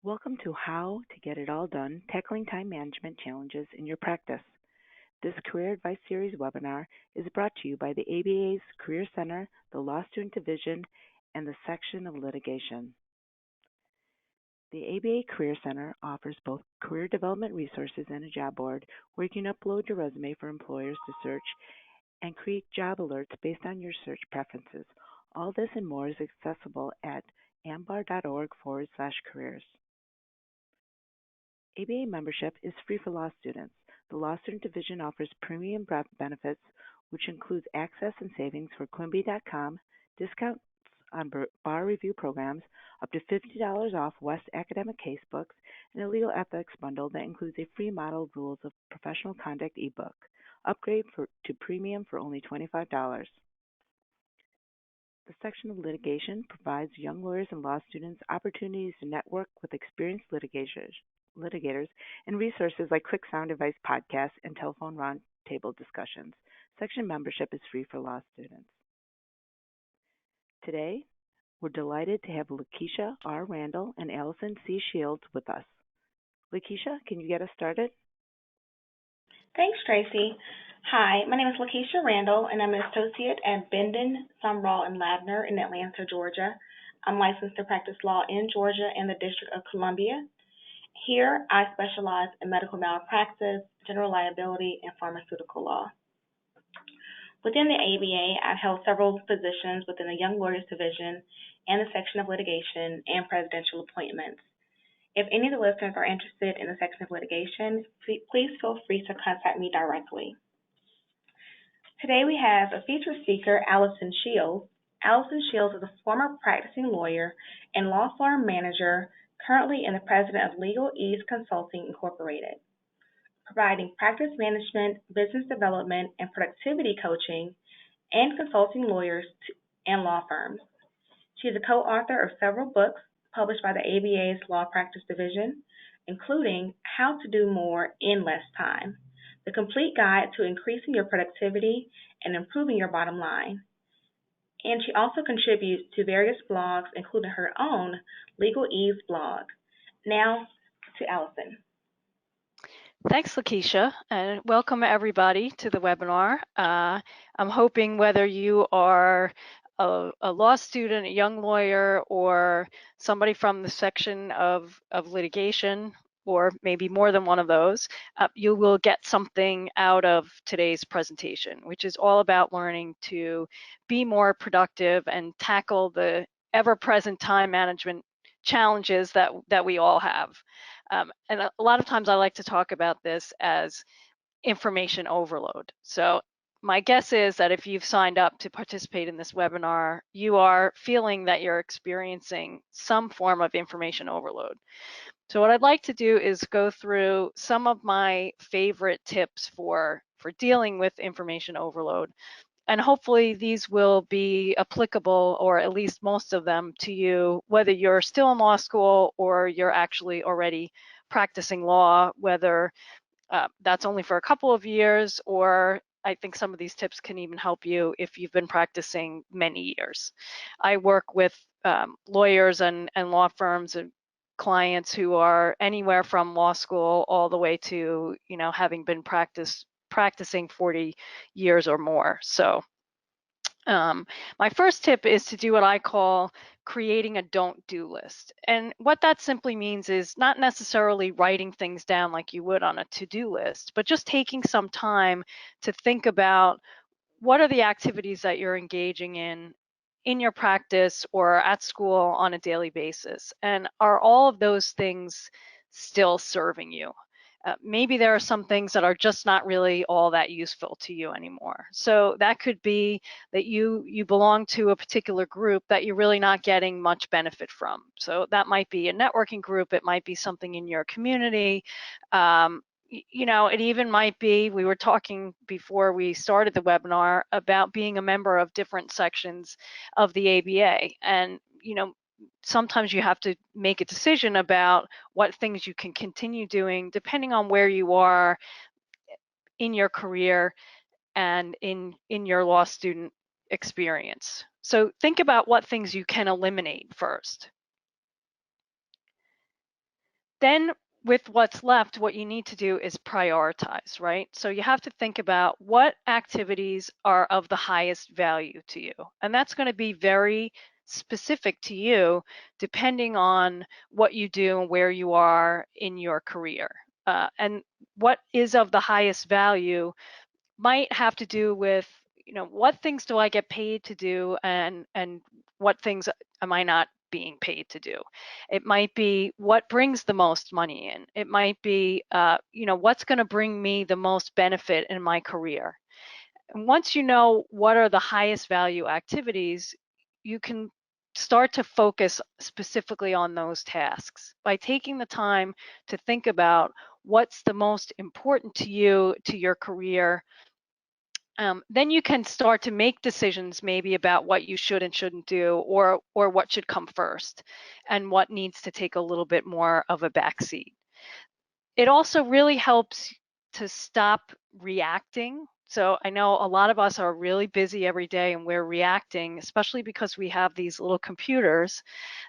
Welcome to How to Get It All Done, Tackling Time Management Challenges in Your Practice. This Career Advice Series webinar is brought to you by the ABA's Career Center, the Law Student Division, and the Section of Litigation. The ABA Career Center offers both career development resources and a job board where you can upload your resume for employers to search and create job alerts based on your search preferences. All this and more is accessible at ambar.org/careers. ABA membership is free for law students. The Law Student Division offers premium benefits, which includes access and savings for Quimby.com, discounts on bar review programs, up to $50 off West Academic Casebooks, and a legal ethics bundle that includes a free model rules of professional conduct ebook. Upgrade to premium for only $25. The Section of Litigation provides young lawyers and law students opportunities to network with experienced litigators and resources like quick sound advice podcasts and telephone roundtable discussions. Section membership is free for law students. Today, we're delighted to have LaKeisha R. Randall and Allison C. Shields with us. LaKeisha, can you get us started? Thanks, Tracy. Hi, my name is LaKeisha Randall, and I'm an associate at Bendin, Sumrall, and Ladner in Atlanta, Georgia. I'm licensed to practice law in Georgia and the District of Columbia. Here, I specialize in medical malpractice, general liability, and pharmaceutical law. Within the ABA, I've held several positions within the Young Lawyers Division and the Section of Litigation and presidential appointments. If any of the listeners are interested in the Section of Litigation, please feel free to contact me directly. Today we have a featured speaker, Allison Shields. Allison Shields is a former practicing lawyer and law firm manager, currently in the president of Legal Ease Consulting Incorporated, providing practice management, business development, and productivity coaching and consulting lawyers and law firms. She is a co-author of several books published by the ABA's Law Practice Division, including How to Do More in Less Time, the complete guide to increasing your productivity and improving your bottom line. And she also contributes to various blogs, including her own Legal Ease blog. Now to Allison. Thanks, LaKeisha, and welcome everybody to the webinar. I'm hoping whether you are a law student, a young lawyer, or somebody from the section of litigation, or maybe more than one of those, you will get something out of today's presentation, which is all about learning to be more productive and tackle the ever-present time management challenges that we all have. And a lot of times I like to talk about this as information overload. So my guess is that if you've signed up to participate in this webinar, you are feeling that you're experiencing some form of information overload. So what I'd like to do is go through some of my favorite tips for dealing with information overload. And hopefully these will be applicable, or at least most of them, to you, whether you're still in law school or you're actually already practicing law, whether that's only for a couple of years, or I think some of these tips can even help you if you've been practicing many years. I work with lawyers and law firms and clients who are anywhere from law school all the way to, having been practicing 40 years or more. So my first tip is to do what I call creating a don't do list. And what that simply means is not necessarily writing things down like you would on a to-do list, but just taking some time to think about what are the activities that you're engaging in your practice or at school on a daily basis. And are all of those things still serving you? Maybe there are some things that are just not really all that useful to you anymore. So that could be that you belong to a particular group that you're really not getting much benefit from. So that might be a networking group. It might be something in your community. It even might be, we were talking before we started the webinar about being a member of different sections of the ABA. And, sometimes you have to make a decision about what things you can continue doing depending on where you are in your career and in your law student experience. So think about what things you can eliminate first. Then with what's left, what you need to do is prioritize, right? So you have to think about what activities are of the highest value to you. And that's going to be very specific to you depending on what you do and where you are in your career. And what is of the highest value might have to do with, what things do I get paid to do, and what things am I not being paid to do. It might be what brings the most money in. It might be, what's going to bring me the most benefit in my career. And once you know what are the highest value activities, you can start to focus specifically on those tasks by taking the time to think about what's the most important to you, to your career. Then you can start to make decisions maybe about what you should and shouldn't do, or what should come first and what needs to take a little bit more of a backseat. It also really helps to stop reacting. So I know a lot of us are really busy every day and we're reacting, especially because we have these little computers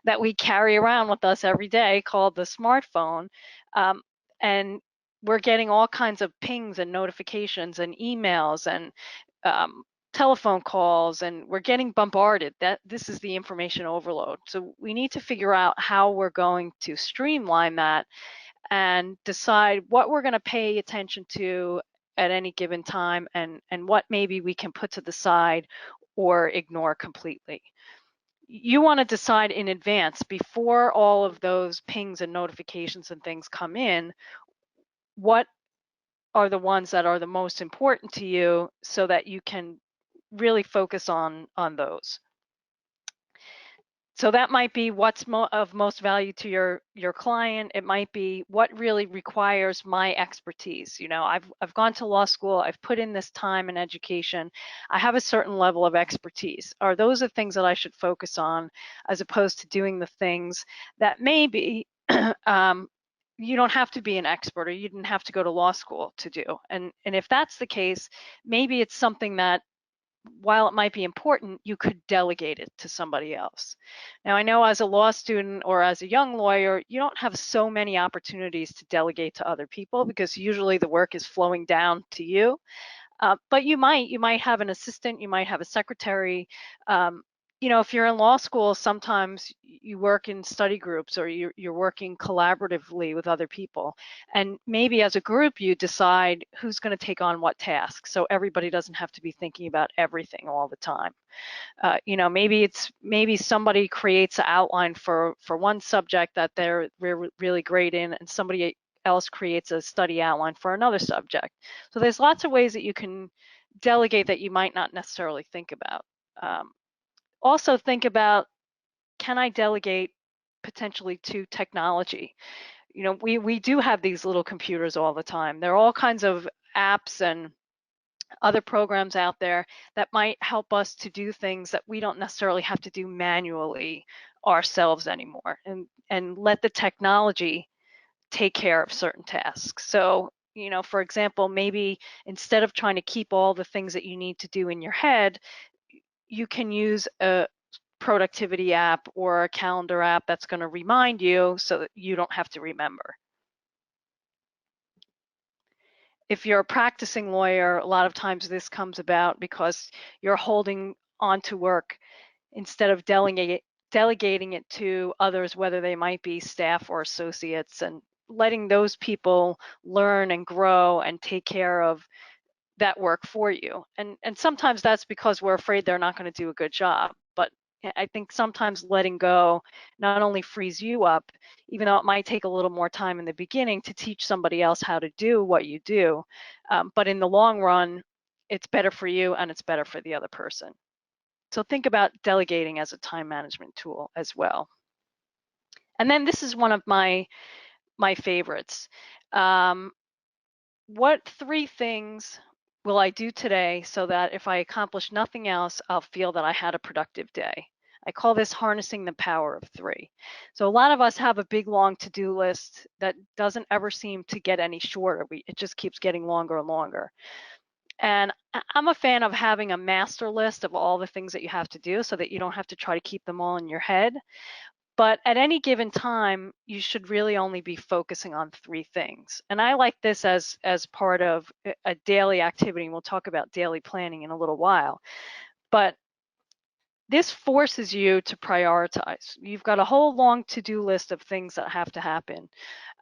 that we carry around with us every day called the smartphone. And we're getting all kinds of pings and notifications and emails and telephone calls, and we're getting bombarded. That this is the information overload. So we need to figure out how we're going to streamline that and decide what we're going to pay attention to at any given time, and what maybe we can put to the side or ignore completely. You want to decide in advance, before all of those pings and notifications and things come in, what are the ones that are the most important to you, so that you can really focus on those. So that might be what's of most value to your client. It might be what really requires my expertise. I've gone to law school, I've put in this time and education, I have a certain level of expertise. Are those the things that I should focus on, as opposed to doing the things that maybe you don't have to be an expert, or you didn't have to go to law school to do. And if that's the case, maybe it's something that, while it might be important, you could delegate it to somebody else. Now, I know as a law student or as a young lawyer, you don't have so many opportunities to delegate to other people, because usually the work is flowing down to you. But you might have an assistant, you might have a secretary. If you're in law school, sometimes you work in study groups, or you're working collaboratively with other people. And maybe as a group, you decide who's going to take on what task, so everybody doesn't have to be thinking about everything all the time. Maybe somebody creates an outline for one subject that they're really great in, and somebody else creates a study outline for another subject. So there's lots of ways that you can delegate that you might not necessarily think about. Also think about, can I delegate potentially to technology? We do have these little computers all the time. There are all kinds of apps and other programs out there that might help us to do things that we don't necessarily have to do manually ourselves anymore, and let the technology take care of certain tasks. So, for example, maybe instead of trying to keep all the things that you need to do in your head, you can use a productivity app or a calendar app that's going to remind you, so that you don't have to remember. If you're a practicing lawyer, a lot of times this comes about because you're holding on to work instead of delegating it to others, whether they might be staff or associates, and letting those people learn and grow and take care of that work for you. And sometimes that's because we're afraid they're not going to do a good job. But I think sometimes letting go not only frees you up, even though it might take a little more time in the beginning to teach somebody else how to do what you do, but in the long run, it's better for you and it's better for the other person. So think about delegating as a time management tool as well. And then this is one of my favorites. What 3 things will I do today so that if I accomplish nothing else, I'll feel that I had a productive day? I call this harnessing the power of 3. So a lot of us have a big, long to-do list that doesn't ever seem to get any shorter. It just keeps getting longer and longer. And I'm a fan of having a master list of all the things that you have to do, so that you don't have to try to keep them all in your head. But at any given time, you should really only be focusing on 3 things. And I like this as part of a daily activity. And we'll talk about daily planning in a little while. But this forces you to prioritize. You've got a whole long to-do list of things that have to happen.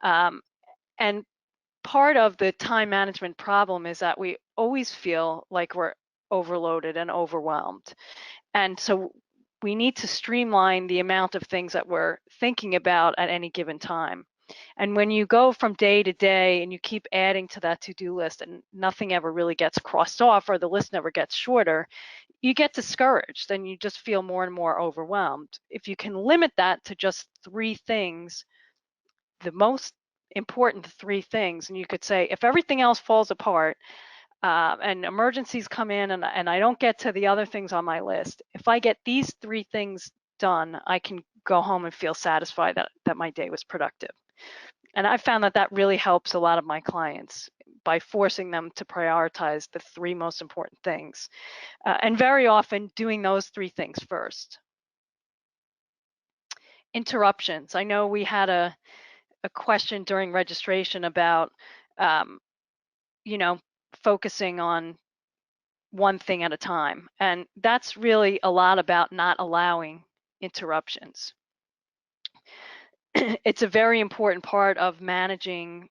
And part of the time management problem is that we always feel like we're overloaded and overwhelmed. And so we need to streamline the amount of things that we're thinking about at any given time. And when you go from day to day and you keep adding to that to-do list and nothing ever really gets crossed off, or the list never gets shorter, you get discouraged and you just feel more and more overwhelmed. If you can limit that to just 3 things, the most important 3 things, and you could say, if everything else falls apart, and emergencies come in and I don't get to the other things on my list, if I get these 3 things done, I can go home and feel satisfied that my day was productive. And I found that really helps a lot of my clients by forcing them to prioritize the 3 most important things, and very often doing those 3 things first. Interruptions. I know we had a question during registration about, focusing on one thing at a time. And that's really a lot about not allowing interruptions. It's a very important part of managing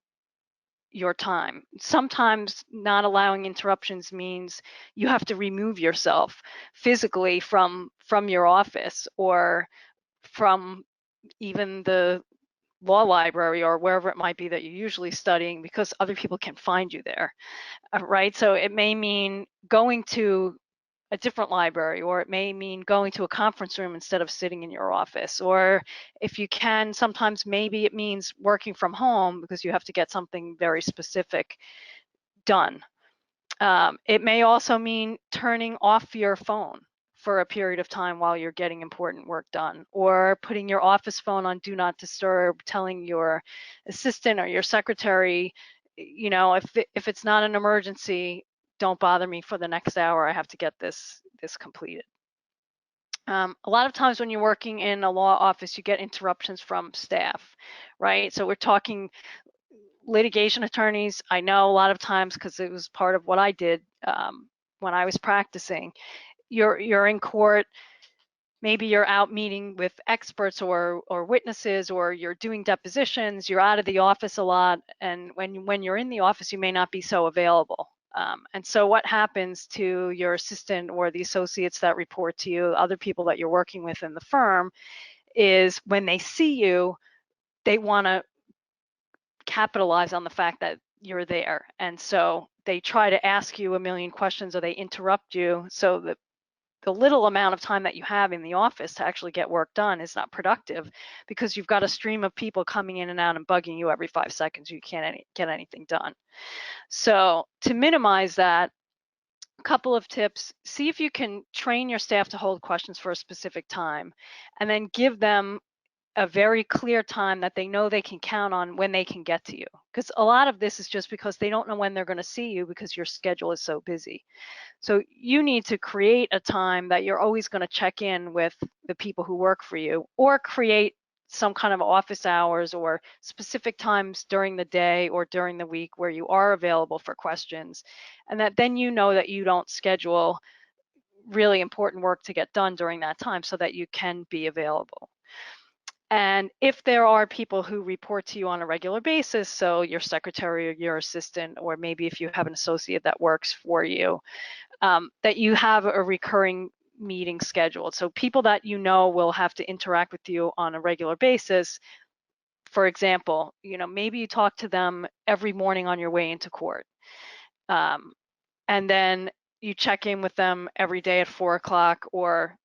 your time. Sometimes not allowing interruptions means you have to remove yourself physically from your office or from even the law library or wherever it might be that you're usually studying, because other people can find you there, right? So it may mean going to a different library, or it may mean going to a conference room instead of sitting in your office, or if you can, sometimes maybe it means working from home because you have to get something very specific done. It may also mean turning off your phone for a period of time while you're getting important work done, or putting your office phone on do not disturb, telling your assistant or your secretary, if it's not an emergency, don't bother me for the next hour. I have to get this completed. A lot of times when you're working in a law office, you get interruptions from staff, right? So we're talking litigation attorneys. I know a lot of times, because it was part of what I did when I was practicing, you're in court, maybe you're out meeting with experts or witnesses, or you're doing depositions, you're out of the office a lot, and when you're in the office, you may not be so available. And so what happens to your assistant or the associates that report to you, other people that you're working with in the firm, is when they see you, they want to capitalize on the fact that you're there. And so they try to ask you a million questions, or they interrupt you, so that the little amount of time that you have in the office to actually get work done is not productive, because you've got a stream of people coming in and out and bugging you every 5 seconds. You can't get anything done. So to minimize that, a couple of tips: see if you can train your staff to hold questions for a specific time, and then give them a very clear time that they know they can count on when they can get to you. Because a lot of this is just because they don't know when they're going to see you because your schedule is so busy. So you need to create a time that you're always going to check in with the people who work for you, or create some kind of office hours or specific times during the day or during the week where you are available for questions. And that then you know that you don't schedule really important work to get done during that time, so that you can be available. And if there are people who report to you on a regular basis, so your secretary or your assistant, or maybe if you have an associate that works for you, that you have a recurring meeting scheduled. So people that you know will have to interact with you on a regular basis. For example, maybe you talk to them every morning on your way into court. And then you check in with them every day at 4 o'clock, or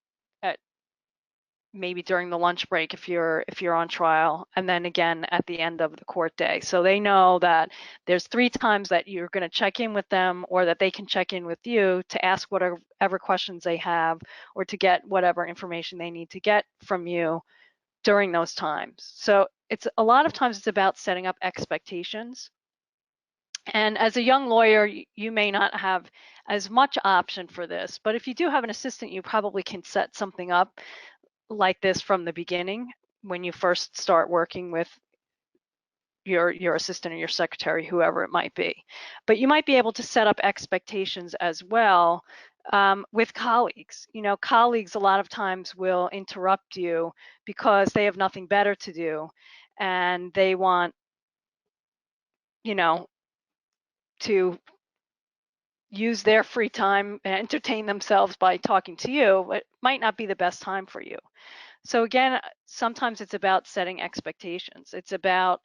maybe during the lunch break if you're on trial, and then again at the end of the court day. So they know that there's 3 times that you're going to check in with them, or that they can check in with you to ask whatever questions they have, or to get whatever information they need to get from you during those times. So it's a lot of times it's about setting up expectations. And as a young lawyer, you may not have as much option for this, but if you do have an assistant, you probably can set something up like this from the beginning, when you first start working with your assistant or your secretary, whoever it might be. But you might be able to set up expectations as well with colleagues. You know, colleagues a lot of times will interrupt you because they have nothing better to do, and they want, you know, to use their free time and entertain themselves by talking to you. It might not be the best time for you. So again, sometimes it's about setting expectations. It's about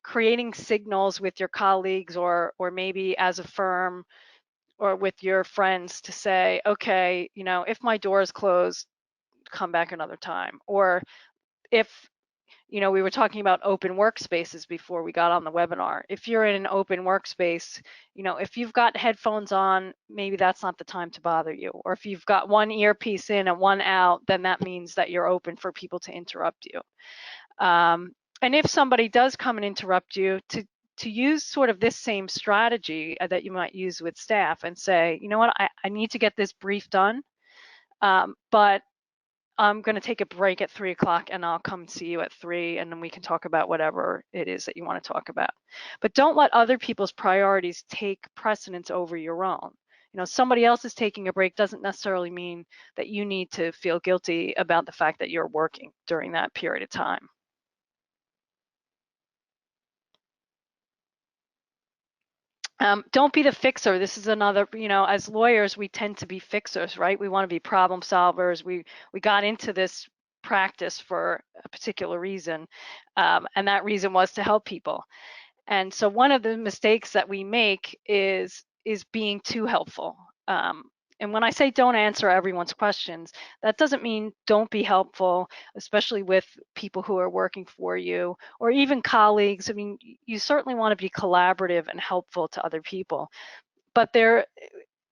creating signals with your colleagues, or maybe as a firm or with your friends, to say, okay, you know, if my door is closed, come back another time. Or if, you know, we were talking about open workspaces before we got on the webinar. If you're in an open workspace, you know, if you've got headphones on, maybe that's not the time to bother you. Or if you've got one earpiece in and one out, then that means that you're open for people to interrupt you. And if somebody does come and interrupt you, to use sort of this same strategy that you might use with staff and say, you know what, I need to get this brief done, but I'm going to take a break at 3 o'clock and I'll come see you at 3, and then we can talk about whatever it is that you want to talk about. But don't let other people's priorities take precedence over your own. You know, somebody else is taking a break doesn't necessarily mean that you need to feel guilty about the fact that you're working during that period of time. Don't be the fixer. This is another, you know, as lawyers, we tend to be fixers, right? We want to be problem solvers. We got into this practice for a particular reason, and that reason was to help people. And so one of the mistakes that we make is being too helpful. And when I say don't answer everyone's questions, that doesn't mean don't be helpful, especially with people who are working for you or even colleagues. I mean, you certainly want to be collaborative and helpful to other people. But there,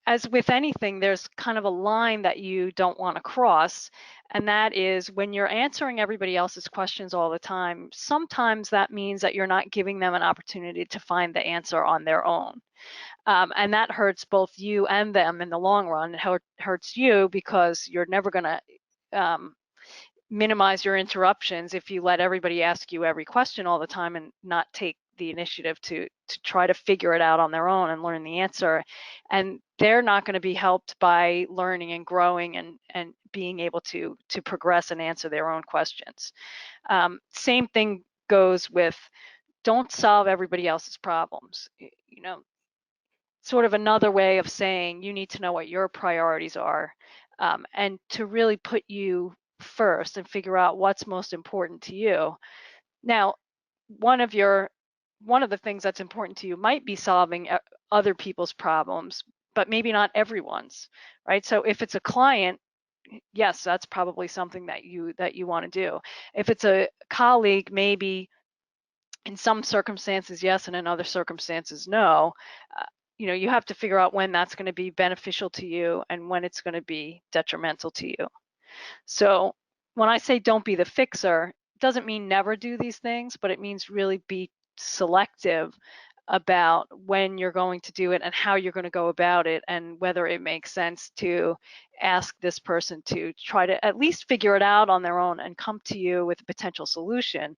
as with anything, there's kind of a line that you don't want to cross. And that is when you're answering everybody else's questions all the time, sometimes that means that you're not giving them an opportunity to find the answer on their own. And that hurts both you and them in the long run. It hurts you because you're never going to minimize your interruptions if you let everybody ask you every question all the time and not take the initiative to try to figure it out on their own and learn the answer. And they're not going to be helped by learning and growing and being able to progress and answer their own questions. Same thing goes with, don't solve everybody else's problems. You know, sort of another way of saying you need to know what your priorities are, and to really put you first and figure out what's most important to you. Now, one of the things that's important to you might be solving other people's problems, but maybe not everyone's, right? So if it's a client, yes, that's probably something that you want to do. If it's a colleague, maybe in some circumstances yes, and in other circumstances no. You know, you have to figure out when that's going to be beneficial to you and when it's going to be detrimental to you. So when I say don't be the fixer, it doesn't mean never do these things, but it means really be selective about when you're going to do it and how you're going to go about it, and whether it makes sense to ask this person to try to at least figure it out on their own and come to you with a potential solution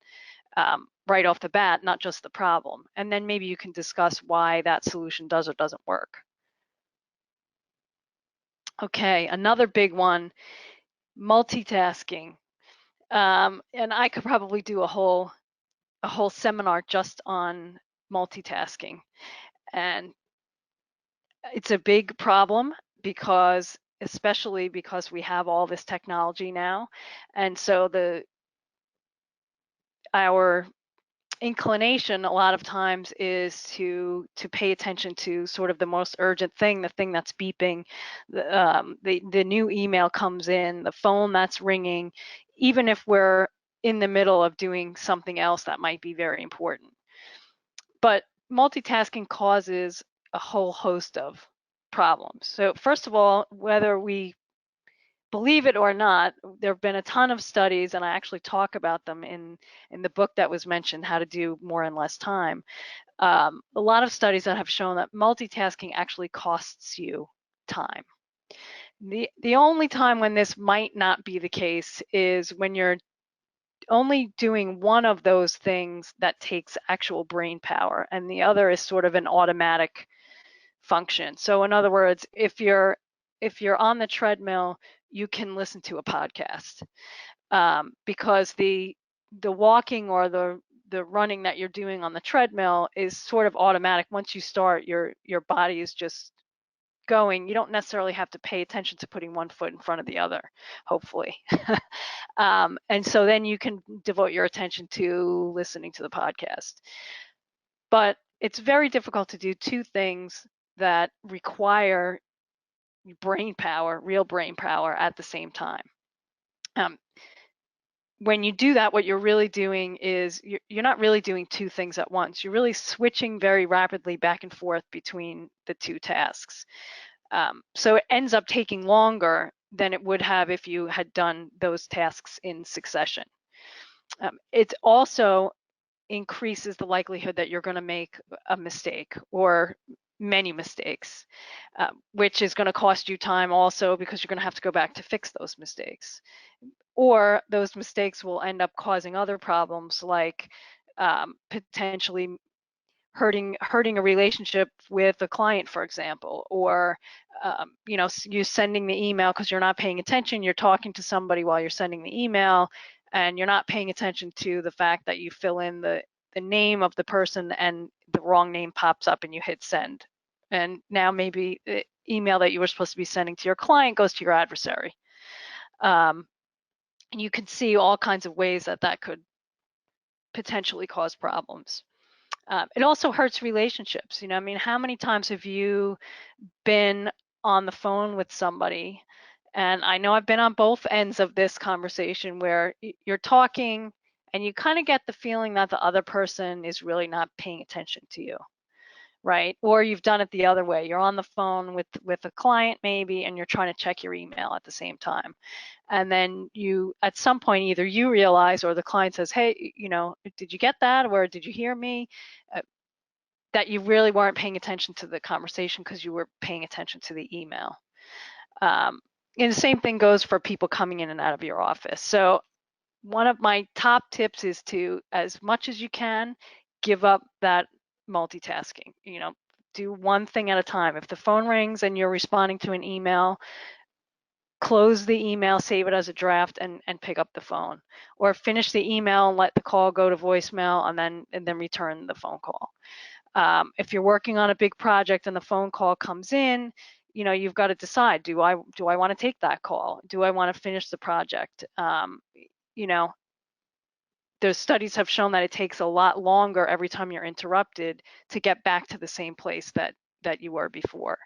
right off the bat, not just the problem. And then maybe you can discuss why that solution does or doesn't work. Okay, another big one, multitasking. And I could probably do a whole seminar just on multitasking. And it's a big problem because, especially because we have all this technology now. And so our inclination a lot of times is to pay attention to sort of the most urgent thing, the thing that's beeping, the new email comes in, the phone that's ringing, even if we're in the middle of doing something else that might be very important. But multitasking causes a whole host of problems. So first of all, whether we believe it or not, there have been a ton of studies, and I actually talk about them in the book that was mentioned, How to Do More in Less Time. A lot of studies that have shown that multitasking actually costs you time. The only time when this might not be the case is when you're only doing one of those things that takes actual brain power, and the other is sort of an automatic function. So in other words, if you're on the treadmill, you can listen to a podcast, because the walking or the running that you're doing on the treadmill is sort of automatic. Once you start, your body is just going. You don't necessarily have to pay attention to putting one foot in front of the other, hopefully. And so then you can devote your attention to listening to the podcast. But it's very difficult to do two things that require brain power, real brain power, at the same time. When you do that, what you're really doing is you're not really doing two things at once. You're really switching very rapidly back and forth between the two tasks. So it ends up taking longer than it would have if you had done those tasks in succession. It also increases the likelihood that you're going to make a mistake or many mistakes, which is going to cost you time also, because you're going to have to go back to fix those mistakes. Or those mistakes will end up causing other problems, like potentially hurting a relationship with a client, for example, or you sending the email because you're not paying attention. You're talking to somebody while you're sending the email, and you're not paying attention to the fact that you fill in the name of the person and the wrong name pops up and you hit send. And now maybe the email that you were supposed to be sending to your client goes to your adversary. And you can see all kinds of ways that could potentially cause problems. It also hurts relationships. I mean, how many times have you been on the phone with somebody? And I know I've been on both ends of this conversation where you're talking and you kind of get the feeling that the other person is really not paying attention to you, right? Or you've done it the other way. You're on the phone with a client maybe, and you're trying to check your email at the same time. And then you, at some point, either you realize or the client says, hey, did you get that? Or did you hear me? That you really weren't paying attention to the conversation because you were paying attention to the email. And the same thing goes for people coming in and out of your office. So one of my top tips is to, as much as you can, give up that multitasking. Do one thing at a time. If the phone rings and you're responding to an email, close the email, save it as a draft, and pick up the phone. Or finish the email and let the call go to voicemail, and then return the phone call. If you're working on a big project and the phone call comes in, you've got to decide, do I want to take that call? Do I want to finish the project? The studies have shown that it takes a lot longer every time you're interrupted to get back to the same place that you were before.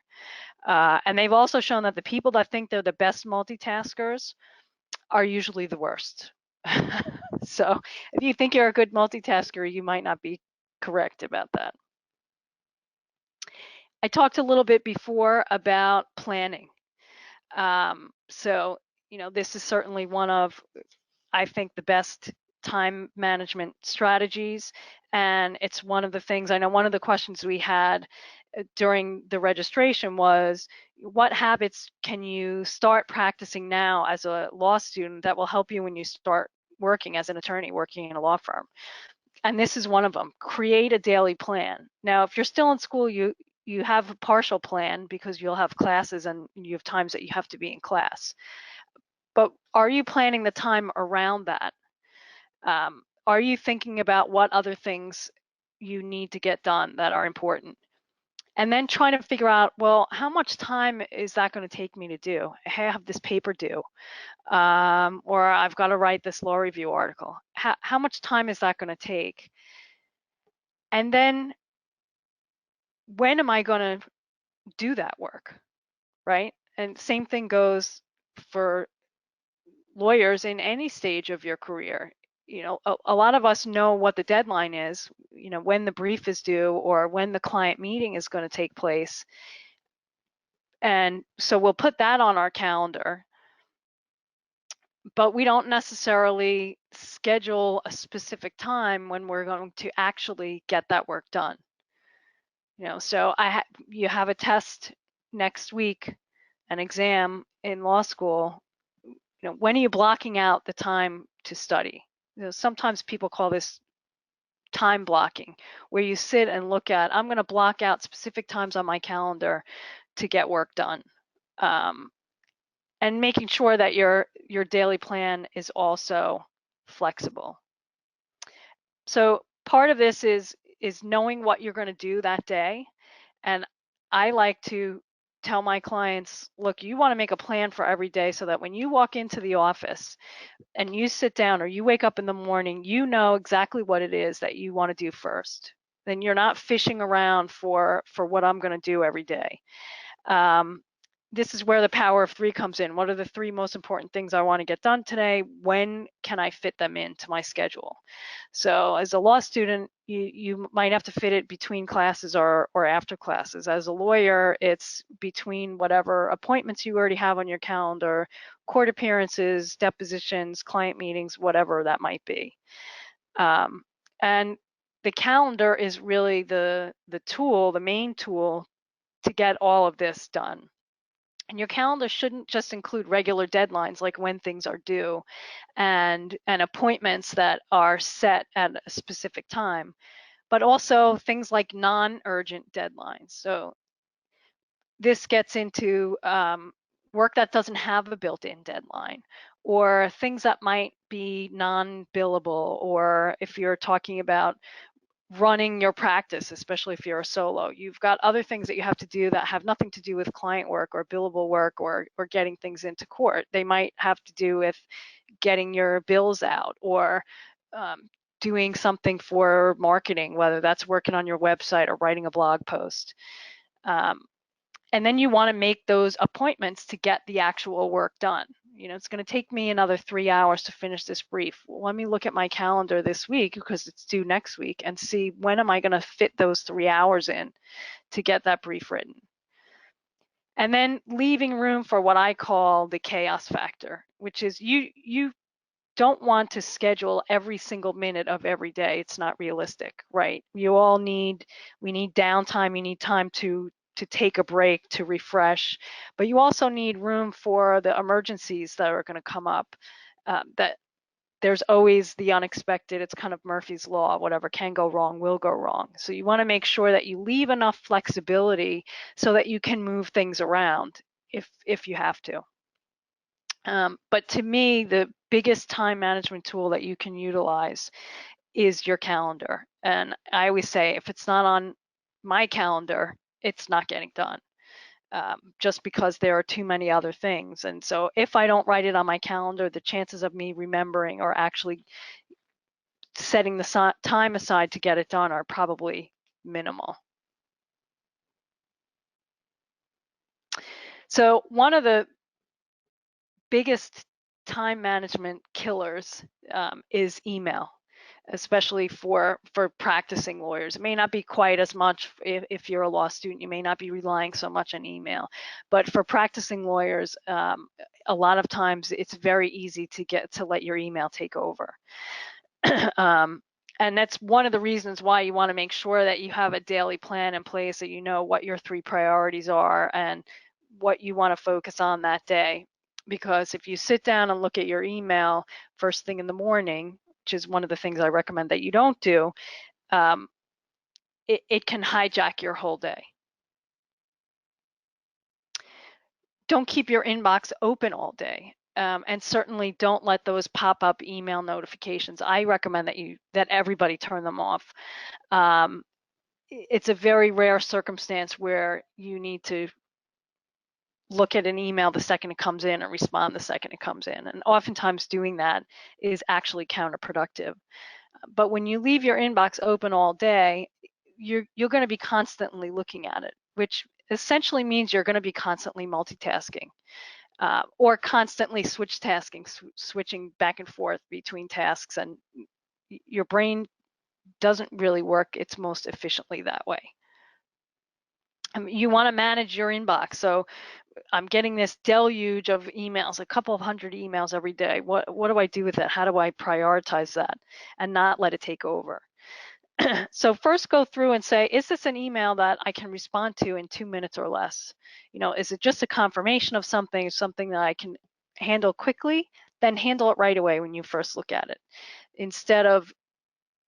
And they've also shown that the people that think they're the best multitaskers are usually the worst. So if you think you're a good multitasker, you might not be correct about that. I talked a little bit before about planning. So, this is certainly one of, I think, the best time management strategies. And it's one of the things, I know one of the questions we had during the registration was, what habits can you start practicing now as a law student that will help you when you start working as an attorney, working in a law firm? And this is one of them. Create a daily plan. Now, if you're still in school, you have a partial plan because you'll have classes and you have times that you have to be in class. But are you planning the time around that? Are you thinking about what other things you need to get done that are important? And then trying to figure out, well, how much time is that going to take me to do? Hey, I have this paper due, or I've got to write this law review article. How much time is that going to take? And then when am I going to do that work, right? And same thing goes for lawyers in any stage of your career. A lot of us know what the deadline is, when the brief is due or when the client meeting is going to take place. And so we'll put that on our calendar, but we don't necessarily schedule a specific time when we're going to actually get that work done. So you have a test next week, an exam in law school. When are you blocking out the time to study? sometimes people call this time blocking, where you sit and look at, I'm going to block out specific times on my calendar to get work done. And making sure that your daily plan is also flexible. So part of this is knowing what you're going to do that day. And I like to tell my clients, look, you want to make a plan for every day so that when you walk into the office and you sit down or you wake up in the morning, you know exactly what it is that you want to do first. Then you're not fishing around for what I'm going to do every day. This is where the power of 3 comes in. What are the 3 most important things I want to get done today? When can I fit them into my schedule? So as a law student, you might have to fit it between classes or after classes. As a lawyer, it's between whatever appointments you already have on your calendar, court appearances, depositions, client meetings, whatever that might be. And the calendar is really the tool, the main tool to get all of this done. And your calendar shouldn't just include regular deadlines like when things are due and appointments that are set at a specific time, but also things like non-urgent deadlines. So this gets into work that doesn't have a built-in deadline, or things that might be non-billable, or if you're talking about running your practice, especially if you're a solo, you've got other things that you have to do that have nothing to do with client work or billable work or getting things into court. They might have to do with getting your bills out or doing something for marketing, whether that's working on your website or writing a blog post. And then you want to make those appointments to get the actual work done. It's going to take me another 3 hours to finish this brief. Well, let me look at my calendar this week because it's due next week and see when am I going to fit those 3 hours in to get that brief written. And then leaving room for what I call the chaos factor, which is you don't want to schedule every single minute of every day. It's not realistic, right? We need downtime. You need time to take a break, to refresh, but you also need room for the emergencies that are going to come up. That there's always the unexpected. It's kind of Murphy's Law. Whatever can go wrong will go wrong. So you want to make sure that you leave enough flexibility so that you can move things around if you have to. But to me, the biggest time management tool that you can utilize is your calendar. And I always say, if it's not on my calendar, it's not getting done, just because there are too many other things. And so if I don't write it on my calendar, the chances of me remembering or actually setting the time aside to get it done are probably minimal. So one of the biggest time management killers is email, especially for practicing lawyers. It may not be quite as much if you're a law student. You may not be relying so much on email, but for practicing lawyers, a lot of times it's very easy to let your email take over. And that's one of the reasons why you want to make sure that you have a daily plan in place, that you know what your 3 priorities are and what you want to focus on that day. Because if you sit down and look at your email first thing in the morning, which is one of the things I recommend that you don't do, it can hijack your whole day. Don't keep your inbox open all day. And certainly don't let those pop-up email notifications. I recommend that everybody turn them off. It's a very rare circumstance where you need to look at an email the second it comes in and respond the second it comes in. And oftentimes doing that is actually counterproductive. But when you leave your inbox open all day, you're going to be constantly looking at it, which essentially means you're going to be constantly multitasking. Or constantly switching back and forth between tasks, and your brain doesn't really work its most efficiently that way. You want to manage your inbox. So I'm getting this deluge of emails, a couple of hundred emails every day. What do I do with it? How do I prioritize that and not let it take over? So first go through and say, is this an email that I can respond to in 2 minutes or less? Is it just a confirmation of something that I can handle quickly? Then handle it right away when you first look at it. instead of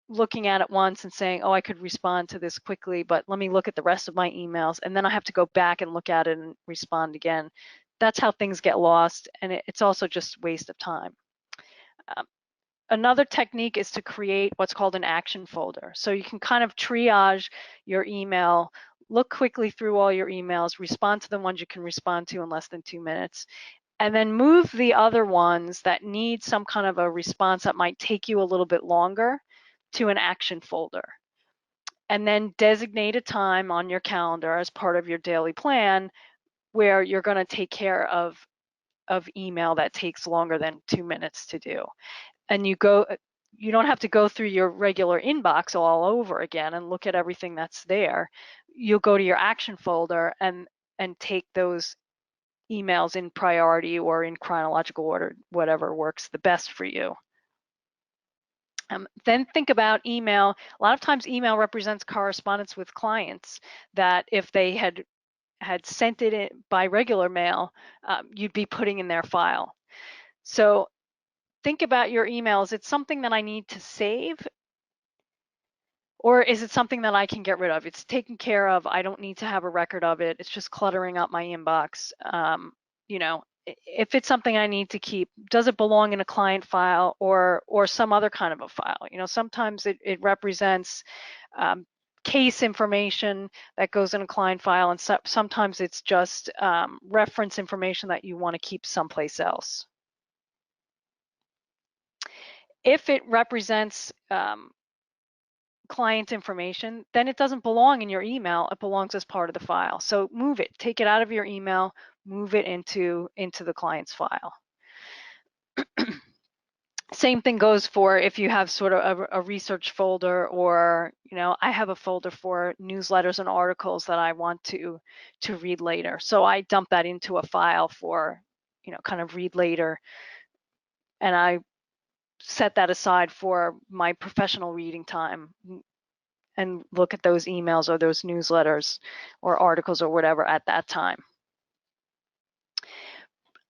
looking at it once and saying, oh, I could respond to this quickly, but let me look at the rest of my emails, and then I have to go back and look at it and respond again. That's how things get lost, and it's also just a waste of time. Another technique is to create what's called an action folder. So you can kind of triage your email, look quickly through all your emails, respond to the ones you can respond to in less than 2 minutes, and then move the other ones that need some kind of a response that might take you a little bit longer to an action folder. And then designate a time on your calendar as part of your daily plan where you're going to take care of email that takes longer than 2 minutes to do. And you don't have to go through your regular inbox all over again and look at everything that's there. You'll go to your action folder and take those emails in priority or in chronological order, whatever works the best for you. Then think about email. A lot of times email represents correspondence with clients that if they had sent it by regular mail, you'd be putting in their file. So think about your emails. Is it something that I need to save? Or is it something that I can get rid of? It's taken care of. I don't need to have a record of it. It's just cluttering up my inbox. You know, if it's something I need to keep, does it belong in a client file or some other kind of a file? You know, sometimes it represents case information that goes in a client file, and sometimes it's just reference information that you want to keep someplace else. If it represents client information, then it doesn't belong in your email. It belongs as part of the file. So move it, take it out of your email, move it into the client's file. Same thing goes for if you have sort of a research folder, or, you know, I have a folder for newsletters and articles that I want to read later. So I dump that into a file for, you know, kind of read later. And I set that aside for my professional reading time and look at those emails or those newsletters or articles or whatever at that time.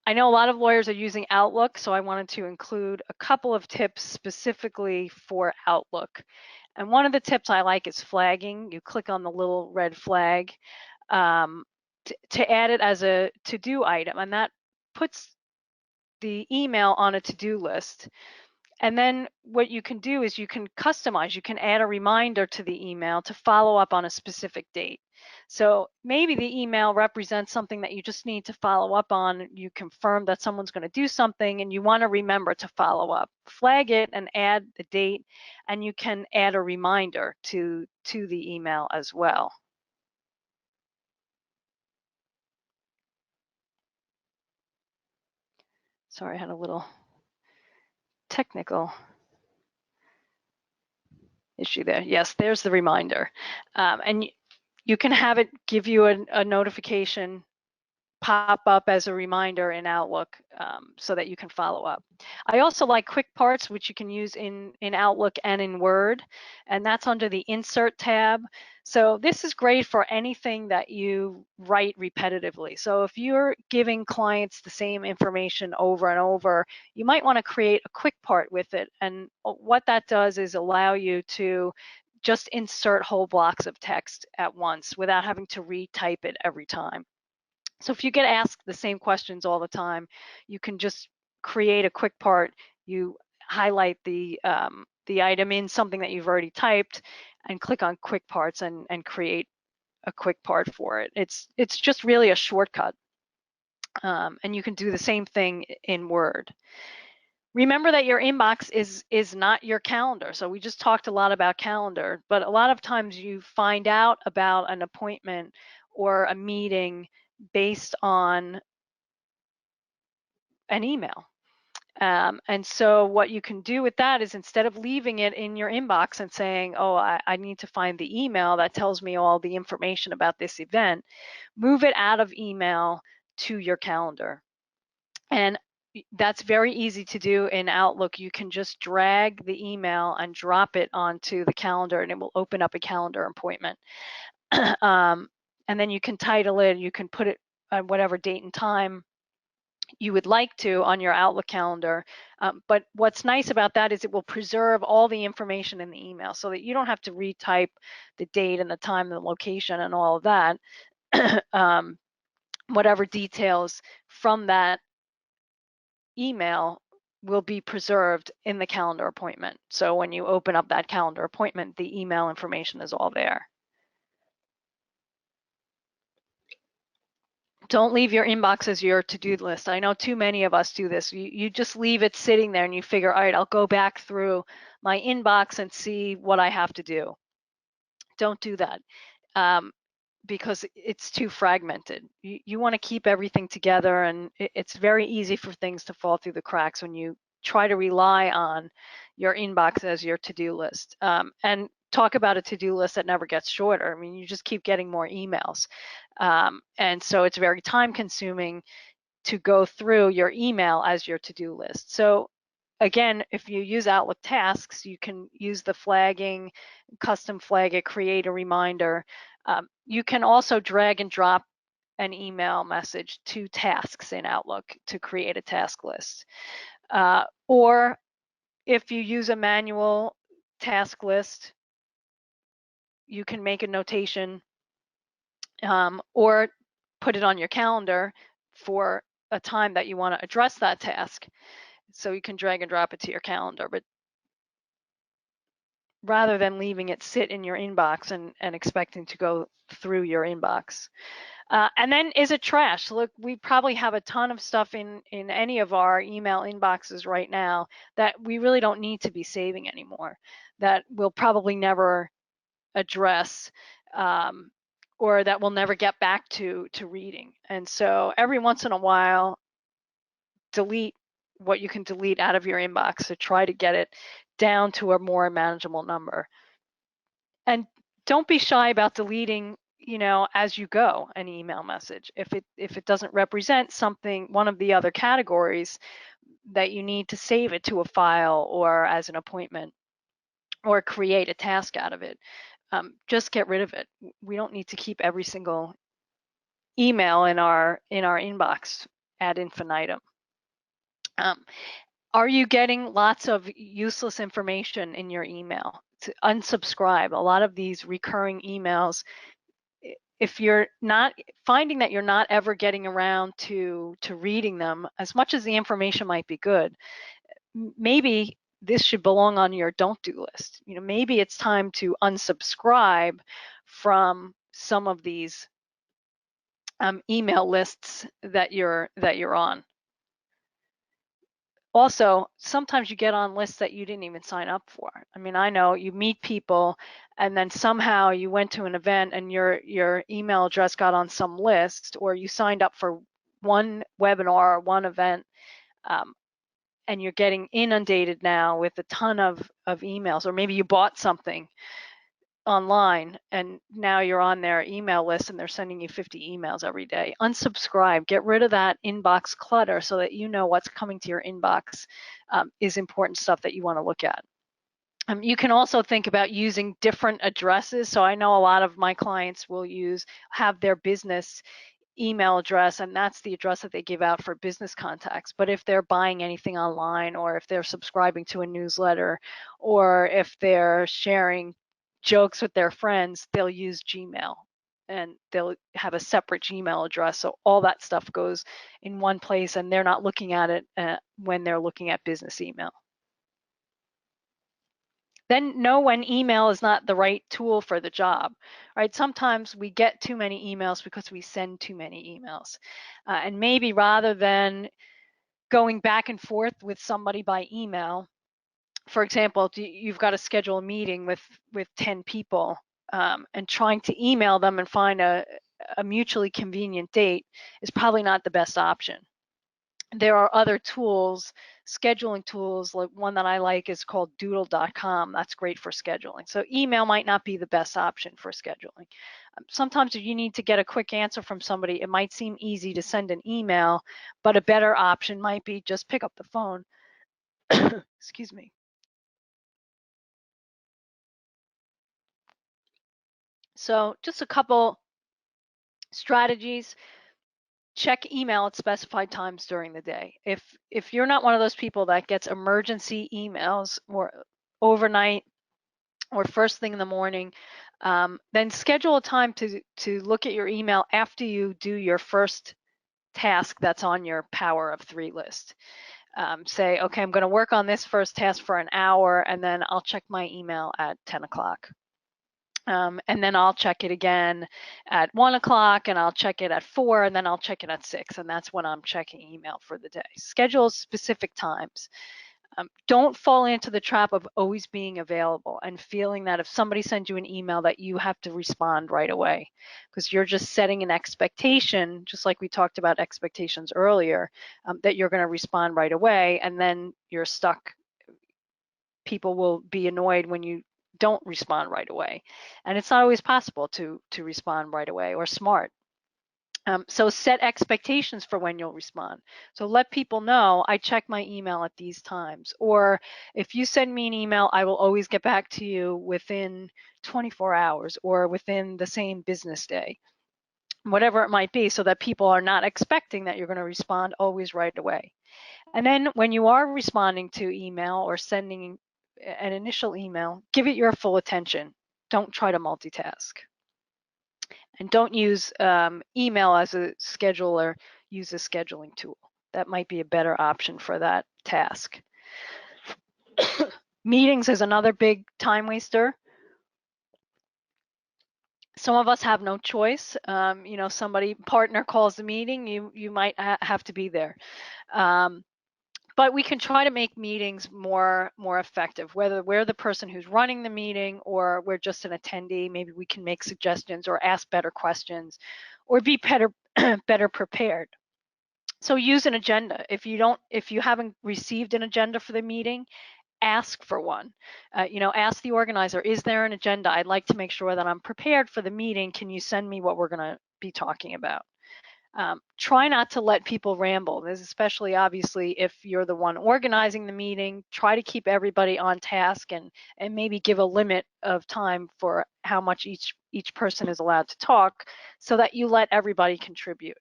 I know a lot of lawyers are using Outlook, so I wanted to include a couple of tips specifically for Outlook. And one of the tips I like is flagging. You click on the little red flag to add it as a to-do item, and that puts the email on a to-do list. And then what you can do is you can customize, you can add a reminder to the email to follow up on a specific date. So maybe the email represents something that you just need to follow up on. You confirm that someone's going to do something and you want to remember to follow up. Flag it and add the date, and you can add a reminder to the email as well. Sorry, I had a little technical issue there. Yes, there's the reminder. And you can have it give you a notification pop up as a reminder in Outlook so that you can follow up. I also like quick parts, which you can use in Outlook and in Word, and that's under the Insert tab. So this is great for anything that you write repetitively. So if you're giving clients the same information over and over, you might want to create a quick part with it. And what that does is allow you to just insert whole blocks of text at once without having to retype it every time. So if you get asked the same questions all the time, you can just create a quick part. You highlight the item in something that you've already typed and click on quick parts and create a quick part for it. It's just really a shortcut. And you can do the same thing in Word. Remember that your inbox is not your calendar. So we just talked a lot about calendar, but a lot of times you find out about an appointment or a meeting based on an email. And so what you can do with that is, instead of leaving it in your inbox and saying, oh, I need to find the email that tells me all the information about this event, move it out of email to your calendar. And that's very easy to do in Outlook. You can just drag the email and drop it onto the calendar, and it will open up a calendar appointment. And then you can title it, you can put it at whatever date and time you would like to on your Outlook calendar. But what's nice about that is it will preserve all the information in the email so that you don't have to retype the date and the time and the location and all of that. Whatever details from that email will be preserved in the calendar appointment. So when you open up that calendar appointment, the email information is all there. Don't leave your inbox as your to-do list. I know too many of us do this. You just leave it sitting there and you figure, all right, I'll go back through my inbox and see what I have to do. Don't do that. Because it's too fragmented. You want to keep everything together, and it's very easy for things to fall through the cracks when you try to rely on your inbox as your to-do list. And talk about a to-do list that never gets shorter. I mean, you just keep getting more emails. And so it's very time consuming to go through your email as your to-do list. So again, if you use Outlook tasks, you can use the flagging, custom flag it, create a reminder. You can also drag and drop an email message to tasks in Outlook to create a task list. Or if you use a manual task list, you can make a notation or put it on your calendar for a time that you want to address that task. So you can drag and drop it to your calendar, but rather than leaving it sit in your inbox and expecting to go through your inbox. And then is it trash? Look, we probably have a ton of stuff in any of our email inboxes right now that we really don't need to be saving anymore, that we'll probably never address, or that we'll never get back to reading. And so every once in a while, delete what you can delete out of your inbox to try to get it down to a more manageable number. And don't be shy about deleting, as you go, an email message. If it doesn't represent something, one of the other categories, that you need to save it to a file or as an appointment or create a task out of it, just get rid of it. We don't need to keep every single email in our inbox ad infinitum. Are you getting lots of useless information in your email? To unsubscribe. A lot of these recurring emails, if you're not finding that you're not ever getting around to reading them, as much as the information might be good, maybe this should belong on your don't do list. Maybe it's time to unsubscribe from some of these email lists that you're on. Also, sometimes you get on lists that you didn't even sign up for. I mean, I know you meet people and then somehow you went to an event and your email address got on some list, or you signed up for one webinar or one event, and you're getting inundated now with a ton of emails, or maybe you bought something online and now you're on their email list and they're sending you 50 emails every day. Unsubscribe, get rid of that inbox clutter so that you know what's coming to your inbox is important stuff that you want to look at. You can also think about using different addresses. So I know a lot of my clients will have their business email address, and that's the address that they give out for business contacts. But if they're buying anything online, or if they're subscribing to a newsletter, or if they're sharing jokes with their friends, they'll use Gmail and they'll have a separate Gmail address. So all that stuff goes in one place and they're not looking at it when they're looking at business email. Then know when email is not the right tool for the job, right? Sometimes we get too many emails because we send too many emails. And maybe rather than going back and forth with somebody by email, for example, you've got to schedule a meeting with 10 people, and trying to email them and find a mutually convenient date is probably not the best option. There are other tools, scheduling tools, like one that I like is called doodle.com. That's great for scheduling. So email might not be the best option for scheduling. Sometimes if you need to get a quick answer from somebody, it might seem easy to send an email, but a better option might be just pick up the phone. Excuse me. So just a couple strategies check email at specified times during the day. If you're not one of those people that gets emergency emails or overnight or first thing in the morning, then schedule a time to look at your email after you do your first task that's on your power of 3 list. Say, okay, I'm going to work on this first task for an hour, and then I'll check my email at 10 o'clock. And then I'll check it again at 1 o'clock, and I'll check it at 4, and then I'll check it at 6, and that's when I'm checking email for the day. Schedule specific times. Don't fall into the trap of always being available and feeling that if somebody sends you an email that you have to respond right away, because you're just setting an expectation, just like we talked about expectations earlier, that you're going to respond right away, and then you're stuck. People will be annoyed when you don't respond right away, and it's not always possible to respond right away or smart. So set expectations for when you'll respond. So let people know I check my email at these times. Or if you send me an email, I will always get back to you within 24 hours or within the same business day, whatever it might be, so that people are not expecting that you're going to respond always right away. And then when you are responding to email or sending an initial email, give it your full attention. Don't try to multitask. And don't use email as a scheduler, use a scheduling tool. That might be a better option for that task. Meetings is another big time waster. Some of us have no choice. Somebody, partner calls the meeting, you might have to be there. But we can try to make meetings more effective, whether we're the person who's running the meeting or we're just an attendee. Maybe we can make suggestions or ask better questions or be better prepared. So use an agenda. If you haven't received an agenda for the meeting, ask for one. Ask the organizer, is there an agenda? I'd like to make sure that I'm prepared for the meeting. Can you send me what we're going to be talking about? Try not to let people ramble. This is especially obviously if you're the one organizing the meeting. Try to keep everybody on task and maybe give a limit of time for how much each person is allowed to talk, so that you let everybody contribute.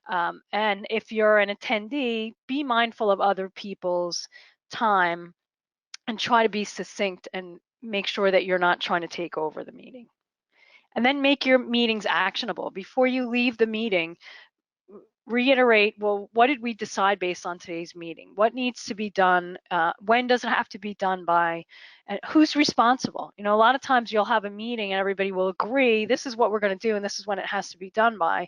And if you're an attendee, be mindful of other people's time and try to be succinct and make sure that you're not trying to take over the meeting. And then make your meetings actionable. Before you leave the meeting, reiterate, well, what did we decide based on today's meeting? What needs to be done? When does it have to be done by? And who's responsible? A lot of times you'll have a meeting and everybody will agree, this is what we're going to do and this is when it has to be done by,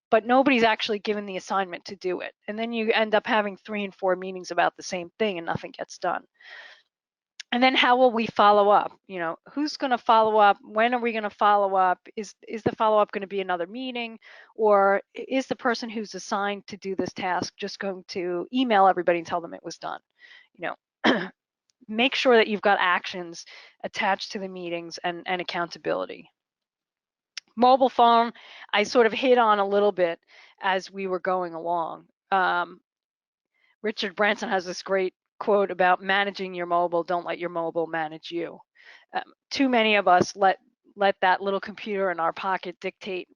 but nobody's actually given the assignment to do it. And then you end up having 3 and 4 meetings about the same thing and nothing gets done. And then how will we follow up? Who's going to follow up? When are we going to follow up? Is the follow-up going to be another meeting? Or is the person who's assigned to do this task just going to email everybody and tell them it was done? Make sure that you've got actions attached to the meetings and accountability. Mobile phone, I sort of hit on a little bit as we were going along. Richard Branson has this great quote about managing your mobile. Don't let your mobile manage you. Too many of us let that little computer in our pocket dictate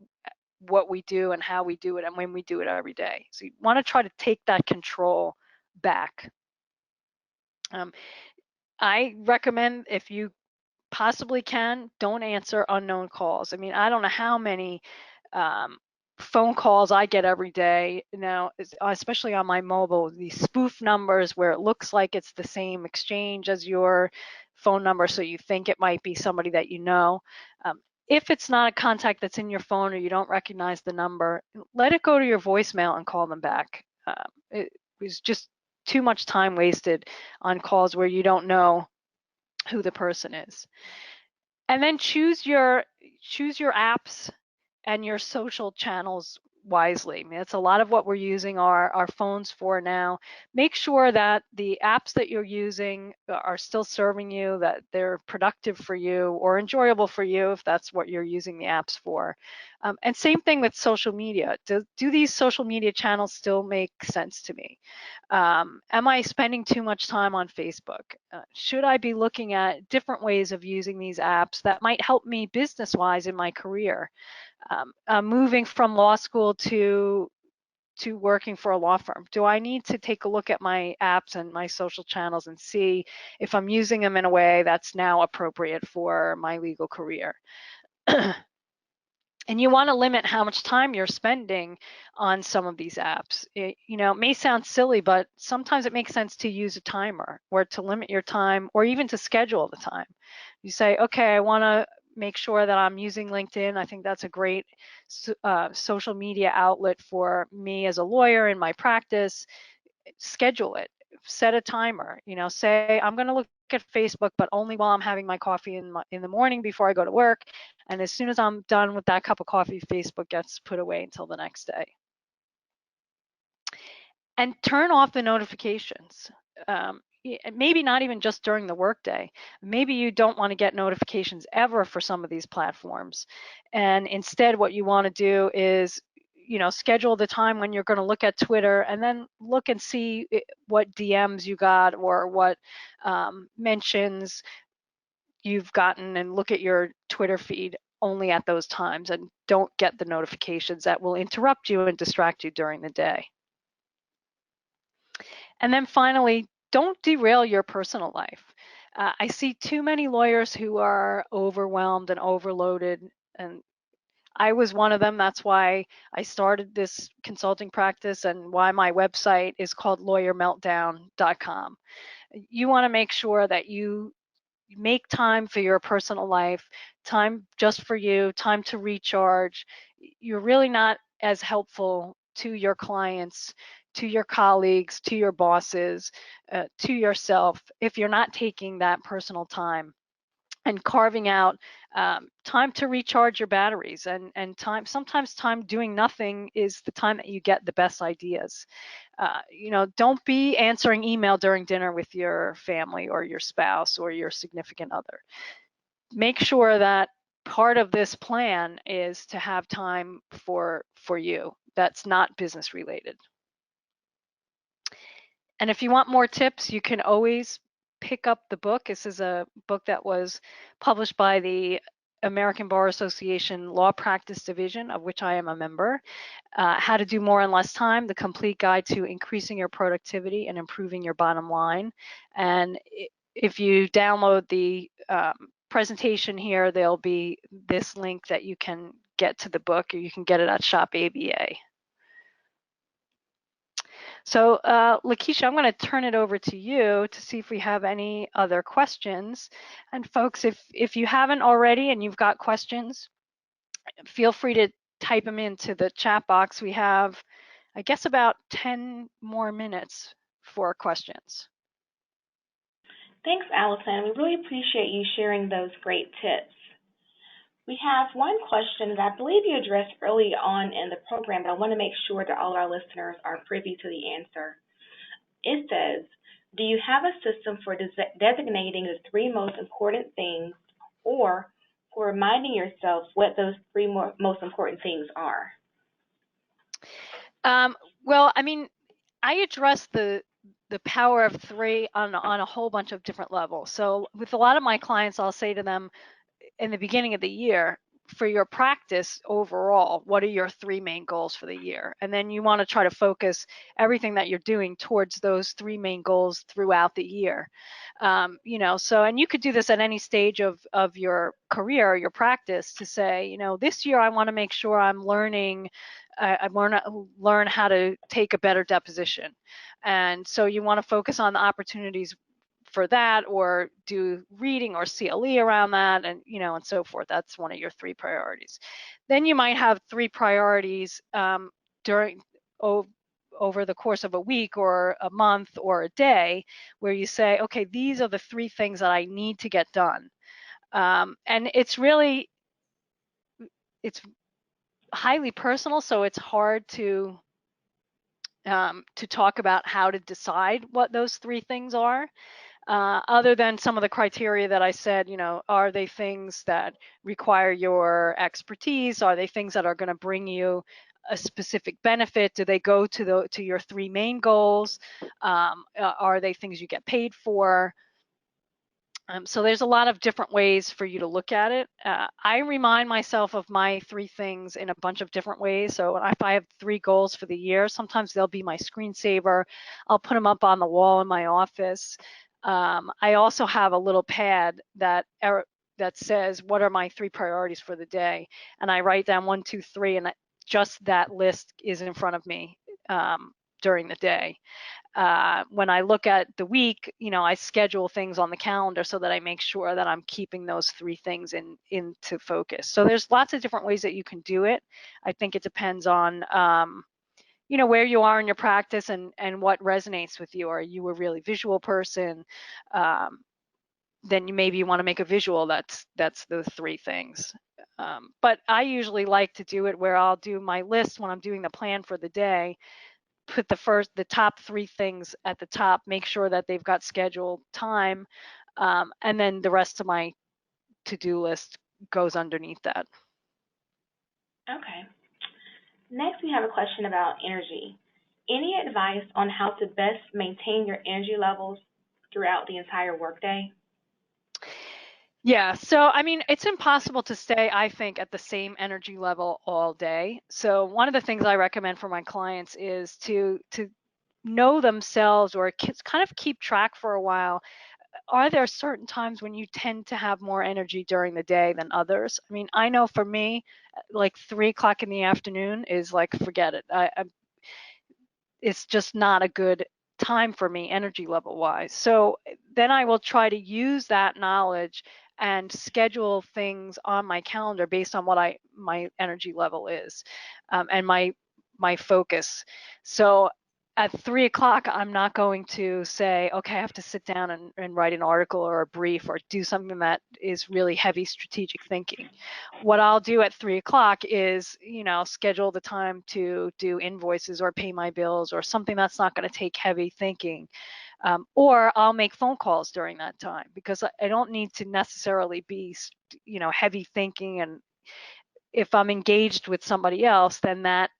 what we do and how we do it and when we do it every day. So you want to try to take that control back. I recommend, if you possibly can, don't answer unknown calls. I mean, I don't know how many phone calls I get every day now, especially on my mobile, these spoof numbers where it looks like it's the same exchange as your phone number, so you think it might be somebody that you know. If it's not a contact that's in your phone or you don't recognize the number, let it go to your voicemail and call them back. It was just too much time wasted on calls where you don't know who the person is. And then choose your apps and your social channels wisely. I mean, that's a lot of what we're using our phones for now. Make sure that the apps that you're using are still serving you, that they're productive for you or enjoyable for you if that's what you're using the apps for. And same thing with social media. Do these social media channels still make sense to me? Am I spending too much time on Facebook? Should I be looking at different ways of using these apps that might help me business-wise in my career? Moving from law school to to working for a law firm? Do I need to take a look at my apps and my social channels and see if I'm using them in a way that's now appropriate for my legal career? And you want to limit how much time you're spending on some of these apps. It may sound silly, but sometimes it makes sense to use a timer or to limit your time or even to schedule the time. You say, okay, I want to make sure that I'm using LinkedIn. I think that's a great social media outlet for me as a lawyer in my practice. Schedule it. Set a timer. Say I'm going to look at Facebook, but only while I'm having my coffee in the morning before I go to work. And as soon as I'm done with that cup of coffee, Facebook gets put away until the next day. And turn off the notifications. Maybe not even just during the workday. Maybe you don't want to get notifications ever for some of these platforms. And instead, what you want to do is schedule the time when you're going to look at Twitter and then look and see what DMs you got or what mentions you've gotten, and look at your Twitter feed only at those times and don't get the notifications that will interrupt you and distract you during the day. And then finally, don't derail your personal life. I see too many lawyers who are overwhelmed and overloaded, and I was one of them. That's why I started this consulting practice and why my website is called lawyermeltdown.com. You want to make sure that you make time for your personal life, time just for you, time to recharge. You're really not as helpful to your clients, to your colleagues, to your bosses, to yourself if you're not taking that personal time and carving out time to recharge your batteries, and sometimes time doing nothing is the time that you get the best ideas. Don't be answering email during dinner with your family or your spouse or your significant other. Make sure that part of this plan is to have time for you that's not business related. And if you want more tips, you can always pick up the book. This is a book that was published by the American Bar Association Law Practice Division, of which I am a member. How to Do More in Less Time, the complete guide to increasing your productivity and improving your bottom line. And if you download the presentation here, there'll be this link that you can get to the book, or you can get it at Shop ABA. So LaKeisha, I'm going to turn it over to you to see if we have any other questions. And folks, if you haven't already and you've got questions, feel free to type them into the chat box. We have, I guess, about 10 more minutes for questions. Thanks, Allison. We really appreciate you sharing those great tips. We have one question that I believe you addressed early on in the program, but I want to make sure that all our listeners are privy to the answer. It says, do you have a system for designating the three most important things, or for reminding yourself what those three most important things are? Well, I mean, I address the power of three on a whole bunch of different levels. So with a lot of my clients, I'll say to them in the beginning of the year, for your practice overall, what are your three main goals for the year? And then you want to try to focus everything that you're doing towards those three main goals throughout the year. So, and you could do this at any stage of your career or your practice to say, this year I want to make sure I'm learning, I want to learn how to take a better deposition. And so you want to focus on the opportunities for that, or do reading or CLE around that, and and so forth. That's one of your three priorities. Then you might have three priorities over the course of a week or a month or a day, where you say, okay, these are the three things that I need to get done. And it's highly personal, so it's hard to talk about how to decide what those three things are. Other than some of the criteria that I said, are they things that require your expertise? Are they things that are going to bring you a specific benefit? Do they go to your three main goals? Are they things you get paid for? So there's a lot of different ways for you to look at it. I remind myself of my 3 things in a bunch of different ways. So if I have 3 goals for the year, sometimes they'll be my screensaver. I'll put them up on the wall in my office. I also have a little pad that says what are my 3 priorities for the day, and I write down 1, 2, 3, and just that list is in front of me during the day. When I look at the week, I schedule things on the calendar so that I make sure that I'm keeping those 3 things into focus. So there's lots of different ways that you can do it. I think it depends on where you are in your practice and what resonates with you. Are you a really visual person? Then maybe you want to make a visual that's the 3 things. But I usually like to do it where I'll do my list when I'm doing the plan for the day, put the top 3 things at the top, make sure that they've got scheduled time, and then the rest of my to-do list goes underneath that. Okay. Next, we have a question about energy. Any advice on how to best maintain your energy levels throughout the entire workday? Yeah, so I mean, it's impossible to stay, I think, at the same energy level all day. So one of the things I recommend for my clients is to know themselves, or kind of keep track for a while. Are there certain times when you tend to have more energy during the day than others? I mean, I know for me, like 3 o'clock in the afternoon is like, forget it. It's just not a good time for me energy level wise. So then I will try to use that knowledge and schedule things on my calendar based on what my energy level is, and my focus. So at 3 o'clock, I'm not going to say, okay, I have to sit down and write an article or a brief or do something that is really heavy strategic thinking. What I'll do at 3 o'clock is, schedule the time to do invoices or pay my bills or something that's not going to take heavy thinking. Or I'll make phone calls during that time, because I don't need to necessarily be, heavy thinking. And if I'm engaged with somebody else, then that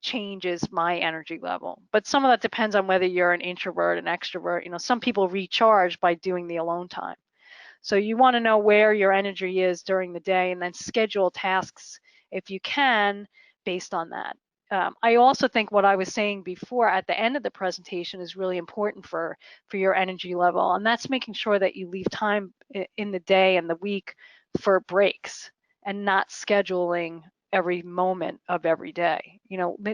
changes my energy level. But some of that depends on whether you're an introvert, an extrovert. Some people recharge by doing the alone time. So you want to know where your energy is during the day, and then schedule tasks if you can based on that. I also think what I was saying before at the end of the presentation is really important for your energy level, and that's making sure that you leave time in the day and the week for breaks, and not scheduling every moment of every day.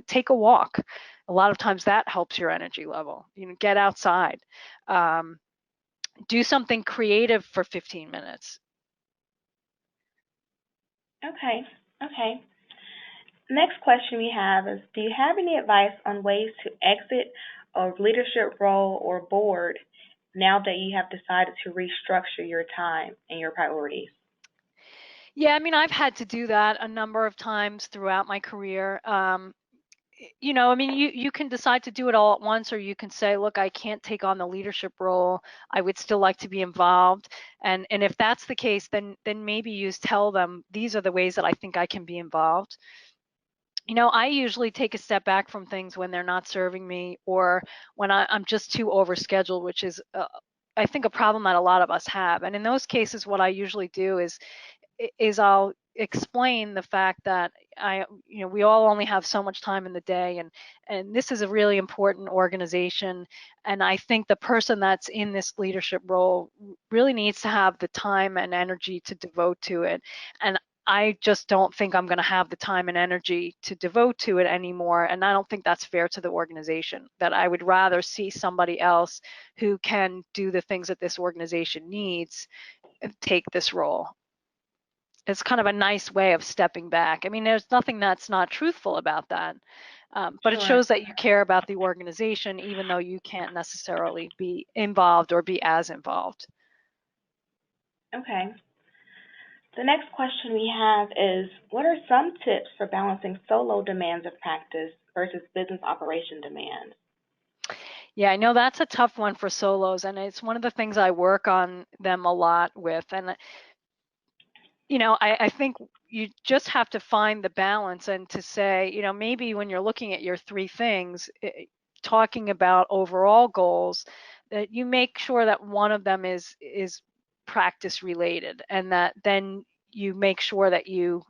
Take a walk. A lot of times that helps your energy level. Get outside. Do something creative for 15 minutes. Okay. Okay. Next question we have is, do you have any advice on ways to exit a leadership role or board now that you have decided to restructure your time and your priorities? Yeah, I mean, I've had to do that a number of times throughout my career. I mean, you can decide to do it all at once, or you can say, look, I can't take on the leadership role. I would still like to be involved. And if that's the case, then maybe you tell them, these are the ways that I think I can be involved. I usually take a step back from things when they're not serving me, or when I'm just too overscheduled, which is, I think, a problem that a lot of us have. And in those cases, what I usually do is I'll explain the fact that we all only have so much time in the day, and this is a really important organization, and I think the person that's in this leadership role really needs to have the time and energy to devote to it. And I just don't think I'm going to have the time and energy to devote to it anymore, and I don't think that's fair to the organization. That I would rather see somebody else who can do the things that this organization needs take this role. It's kind of a nice way of stepping back. I mean, there's nothing that's not truthful about that, but it Sure. shows that you care about the organization, even though you can't necessarily be involved or be as involved. Okay. The next question we have is, what are some tips for balancing solo demands of practice versus business operation demands? Yeah, I know that's a tough one for solos, and it's one of the things I work on them a lot with. And I think you just have to find the balance, and to say, maybe when you're looking at your 3 things, talking about overall goals, that you make sure that one of them is practice related, and that then you make sure that you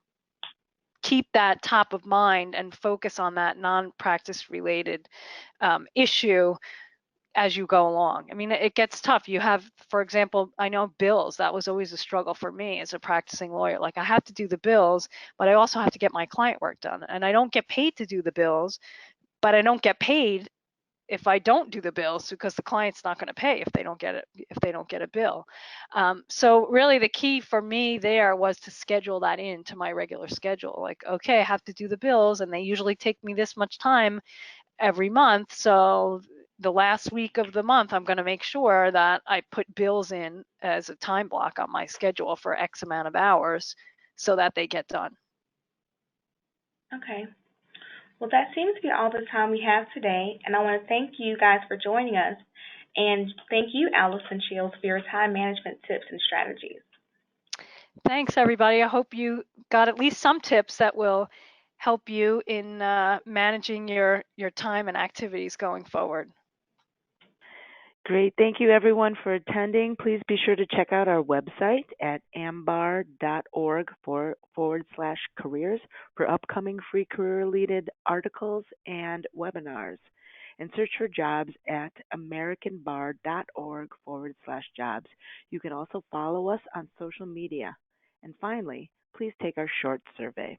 keep that top of mind and focus on that non-practice related issue as you go along. I mean, it gets tough. You have, for example, I know bills. That was always a struggle for me as a practicing lawyer. Like, I have to do the bills, but I also have to get my client work done. And I don't get paid to do the bills, but I don't get paid if I don't do the bills, because the client's not going to pay if they don't get it, if they don't get a bill. So really the key for me there was to schedule that into my regular schedule. Like, okay, I have to do the bills, and they usually take me this much time every month. So the last week of the month, I'm going to make sure that I put bills in as a time block on my schedule for X amount of hours so that they get done. Okay. Well, that seems to be all the time we have today, and I want to thank you guys for joining us, and thank you, Allison Shields, for your time management tips and strategies. Thanks, everybody. I hope you got at least some tips that will help you in managing your time and activities going forward. Great. Thank you, everyone, for attending. Please be sure to check out our website at ambar.org/careers for upcoming free career-related articles and webinars. And search for jobs at americanbar.org/jobs. You can also follow us on social media. And finally, please take our short survey.